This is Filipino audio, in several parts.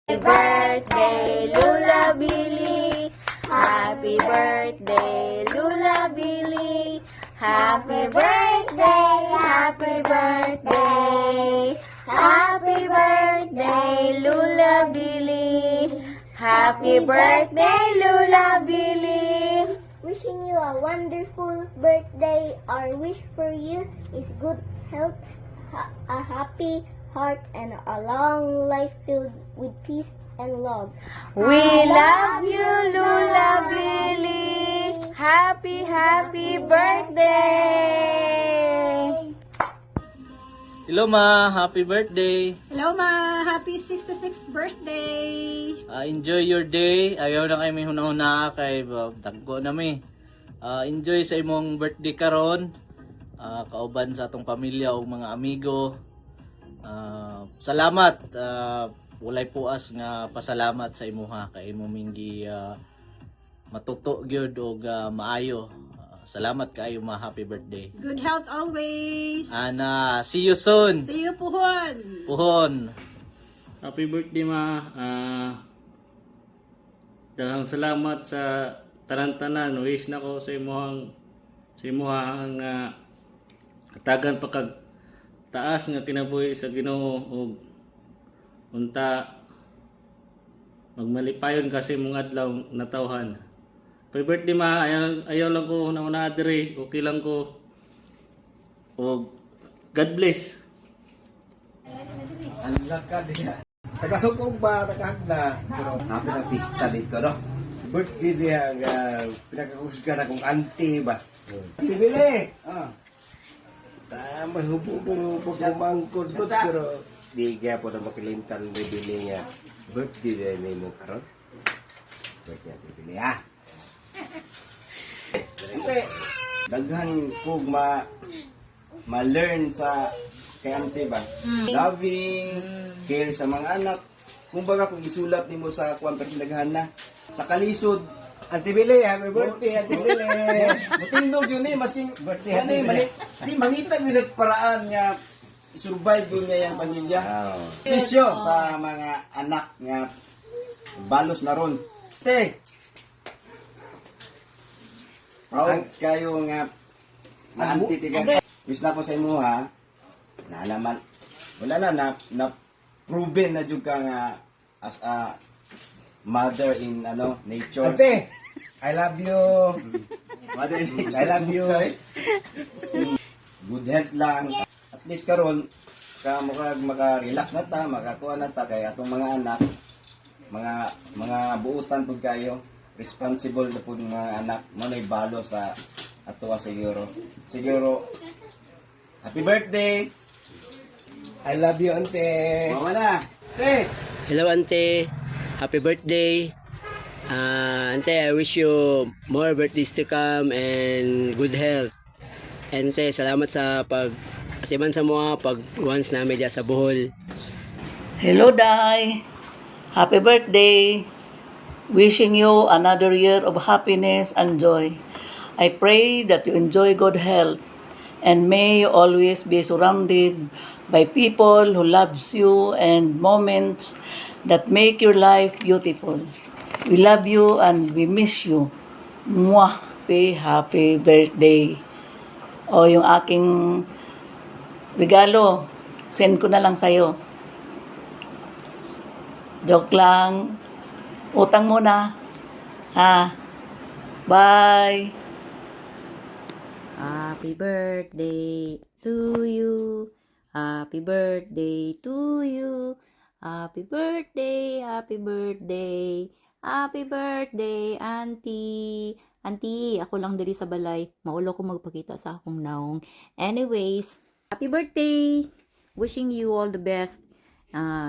birthday, Lula Billy. Happy birthday, Lula Billy. Happy birthday, happy birthday. Happy birthday, Lula Billy. Happy birthday, Lula Billy. Wishing you a wonderful birthday. Our wish for you is good health, a happy heart, and a long life filled with peace and love. We love you, Lula Billy. Happy, happy birthday. Hello ma, happy birthday. Hello ma! Happy 66th birthday! Enjoy your day. Ayaw na kayo may hunahuna kay tagko na mi. Enjoy sa imong birthday karon. Kauban sa atong pamilya o mga amigo. Salamat. Walay puas nga pasalamat sa imuha kay imo minggi matuto gyud og maayo. Salamat kayo ma, happy birthday. Good health always! Ana, see you soon. See you puhon! Puhon. Happy birthday ma. Daghang salamat sa tanan-tanan. Wish nako sa imuhang tagan pa kag taas nga kinabuhi sa Ginoo ug unta magmalipayon kasi mong adlaw natawhan. Happy birthday ma. Ayaw lang ko na diri. Okay lang ko. ug God bless. Ang laka niya. Taga-sukong ba, taga-hagna. Pero happy na pista dito, no? Birthday niya nga pinakakusga na kong auntie ba? Auntie Bili! Tama, hubog-hubog kumangkod ko. Pero di kaya po na makilintan ni Bili nga. Birthday niya ni mo karon. Birthday ni Bili, ha? Hindi. Daghan ko ma-learn sa kay auntie ba? Loving, care sa mga anak. Kung baga kung isulat nimo sa kuwan pakinaghan na sa kalisod. Auntie Bili, happy birthday, Auntie Bili. Mutindog yun maski birthday mali. Di mangita gyud sa paraan nga survive yun niya yung pamilya. Pisyo sa mga anak nga balos na ron. Te. Proud kayo nga auntie tiga. Wish na ko sa imo ha. Naalaman. Wala na proven na jud ka nga as a mother in nature. Ate, I love you. Mother in nature. I love you. Good health lang. At least karon ka maka-relax na ta, makakuha na ta kay atong mga anak, mga buutan pud kayo, responsible na pud mga anak, mo nay balo sa atoa siguro. Happy birthday. I love you, ante. Mama na. Te. Hello, Ante. Happy birthday. Ante, I wish you more birthdays to come and good health. Ante, salamat sa asiman sa mga pag once namin dyan sa Bohol. Hello, Day. Happy birthday. Wishing you another year of happiness and joy. I pray that you enjoy good health and may you always be surrounded by people who loves you and moments that make your life beautiful. We love you and we miss you. Mwah! Happy birthday. O yung aking regalo, send ko na lang sa'yo. Joke lang. Utang muna. Ha? Bye! Happy birthday to you. Happy birthday to you. Happy birthday, happy birthday. Happy birthday, Auntie. Auntie, ako lang diri sa balay. Maulo ko magpakita sa akong naong. Anyways, happy birthday. Wishing you all the best.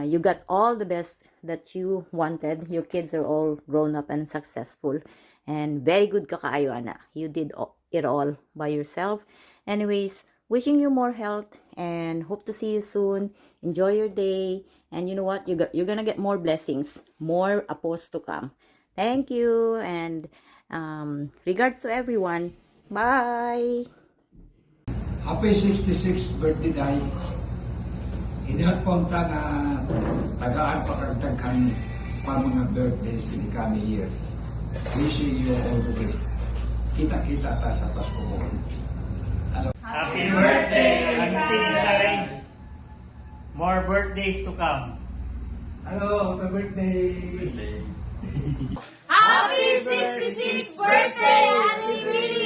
You got all the best that you wanted. Your kids are all grown up and successful. And very good ka kaayo, ana. You did it all by yourself. Anyways, wishing you more health and hope to see you soon. Enjoy your day. And you know what? You're gonna get more blessings. More apos to come. Thank you. And regards to everyone. Bye! Happy 66th birthday, Day. Inahat po ang taga magpakagdaghan pa mga birthdays in the coming years. Wishing you all the best. Kita-kita ta sa Pasko ko. Happy birthday, Auntie Inay. More birthdays to come. Hello, happy birthday! Happy 66th birthday, Auntie Billy!